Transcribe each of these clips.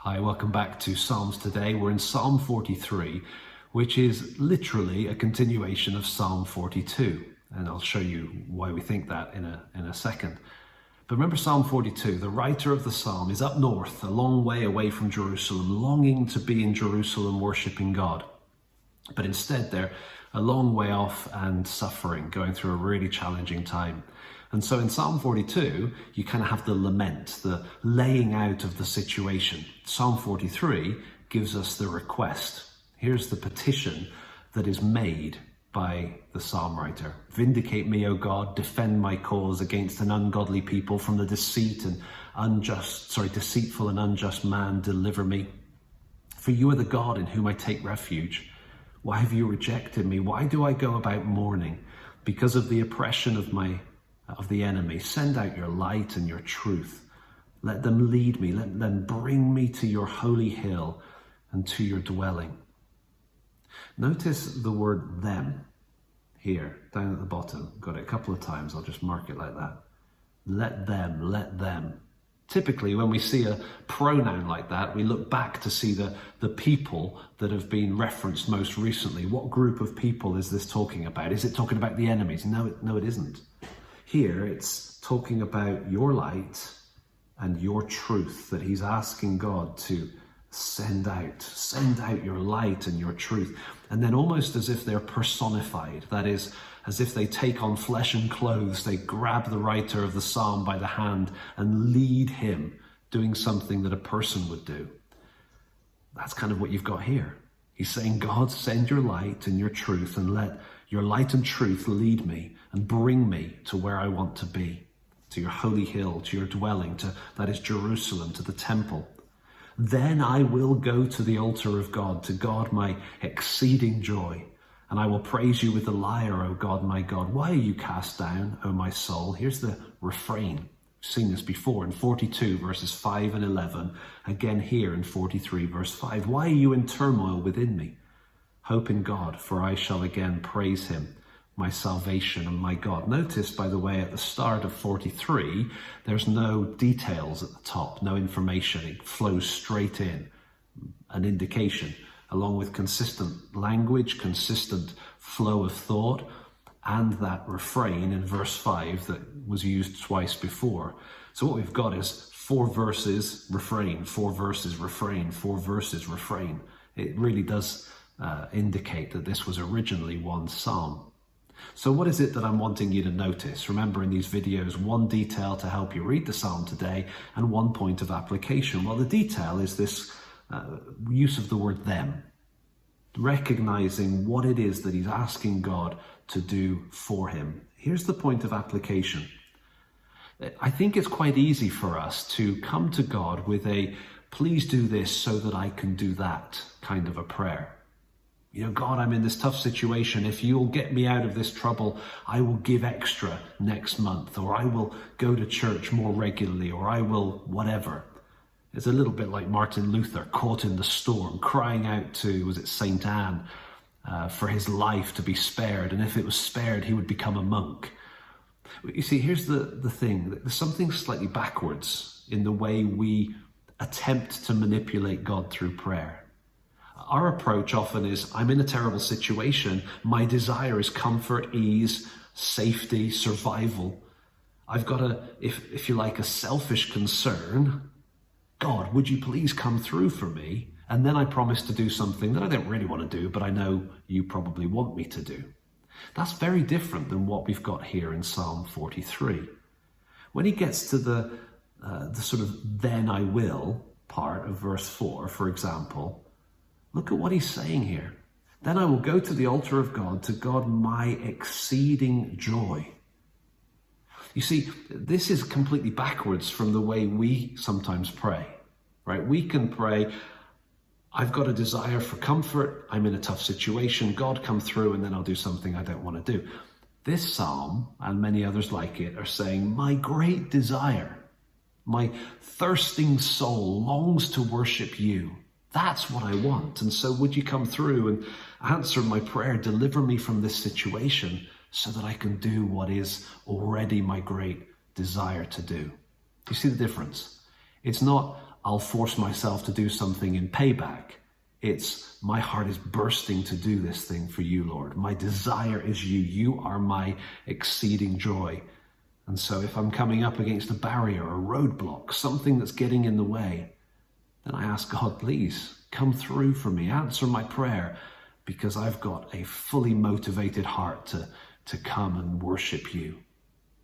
Hi, welcome back to Psalms today. We're in Psalm 43, which is literally a continuation of Psalm 42. And I'll show you why we think that in a second. But remember Psalm 42, the writer of the psalm is up north, a long way away from Jerusalem, longing to be in Jerusalem worshiping God. But instead they're a long way off and suffering, going through a really challenging time. And so in Psalm 42, you kind of have the lament, the laying out of the situation. Psalm 43 gives us the request. Here's the petition that is made by the psalm writer. Vindicate me, O God, defend my cause against an ungodly people, from the deceitful and unjust man, deliver me. For you are the God in whom I take refuge. Why have you rejected me? Why do I go about mourning? Because of the oppression of the enemy. Send out your light and your truth. Let them lead me. Let them bring me to your holy hill and to your dwelling. Notice the word them here, down at the bottom. Got it a couple of times. I'll just mark it like that. Let them, let them. Typically, when we see a pronoun like that, we look back to see the people that have been referenced most recently. What group of people is this talking about? Is it talking about the enemies? No, it isn't. Here, it's talking about your light and your truth, that he's asking God to send out your light and your truth. And then almost as if they're personified, that is, as if they take on flesh and clothes, they grab the writer of the psalm by the hand and lead him doing something that a person would do. That's kind of what you've got here. He's saying, God, send your light and your truth, and let your light and truth lead me and bring me to where I want to be, to your holy hill, to your dwelling, that is Jerusalem, to the temple. Then I will go to the altar of God, to God my exceeding joy, and I will praise you with the lyre, O God, my God. Why are you cast down, O my soul? Here's the refrain. We've seen this before in 42 verses 5 and 11, again here in 43 verse 5. Why are you in turmoil within me? Hope in God, for I shall again praise him, my salvation and my God. Notice, by the way, at the start of 43, there's no details at the top, no information. It flows straight in, an indication, along with consistent language, consistent flow of thought, and that refrain in verse 5 that was used twice before. So what we've got is 4 verses, refrain, 4 verses, refrain, 4 verses, refrain. It really does indicate that this was originally one psalm. So what is it that I'm wanting you to notice? Remember, in these videos, one detail to help you read the psalm today and one point of application. Well, the detail is this use of the word them, recognizing what it is that he's asking God to do for him. Here's the point of application. I think it's quite easy for us to come to God with a please do this so that I can do that kind of a prayer. You know, God, I'm in this tough situation. If you'll get me out of this trouble, I will give extra next month, or I will go to church more regularly, or I will whatever. It's a little bit like Martin Luther caught in the storm, crying out to, was it St. Anne, for his life to be spared. And if it was spared, he would become a monk. You see, here's the thing. There's something slightly backwards in the way we attempt to manipulate God through prayer. Our approach often is, I'm in a terrible situation. My desire is comfort, ease, safety, survival. I've got if you like, a selfish concern. God, would you please come through for me? And then I promise to do something that I don't really want to do, but I know you probably want me to do. That's very different than what we've got here in Psalm 43. When he gets to the sort of then I will part of verse 4, for example, look at what he's saying here. Then I will go to the altar of God, to God my exceeding joy. You see, this is completely backwards from the way we sometimes pray, right? We can pray, I've got a desire for comfort, I'm in a tough situation, God come through, and then I'll do something I don't want to do. This psalm, and many others like it, are saying, my great desire, my thirsting soul longs to worship you. That's what I want. And so would you come through and answer my prayer, deliver me from this situation so that I can do what is already my great desire to do. You see the difference? It's not, I'll force myself to do something in payback. It's my heart is bursting to do this thing for you, Lord. My desire is you. You are my exceeding joy. And so if I'm coming up against a barrier, a roadblock, something that's getting in the way, then I ask God, please come through for me, answer my prayer, because I've got a fully motivated heart to come and worship you.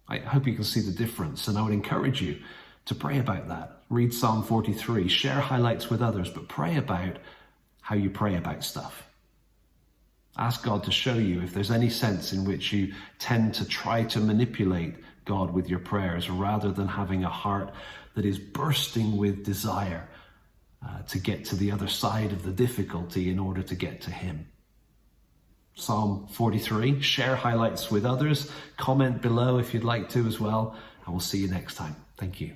I hope you can see the difference, and I would encourage you to pray about that. Read Psalm 43, share highlights with others, but pray about how you pray about stuff. Ask God to show you if there's any sense in which you tend to try to manipulate God with your prayers rather than having a heart that is bursting with desire to get to the other side of the difficulty in order to get to Him. Psalm 43, share highlights with others, comment below if you'd like to as well, and we'll see you next time. Thank you.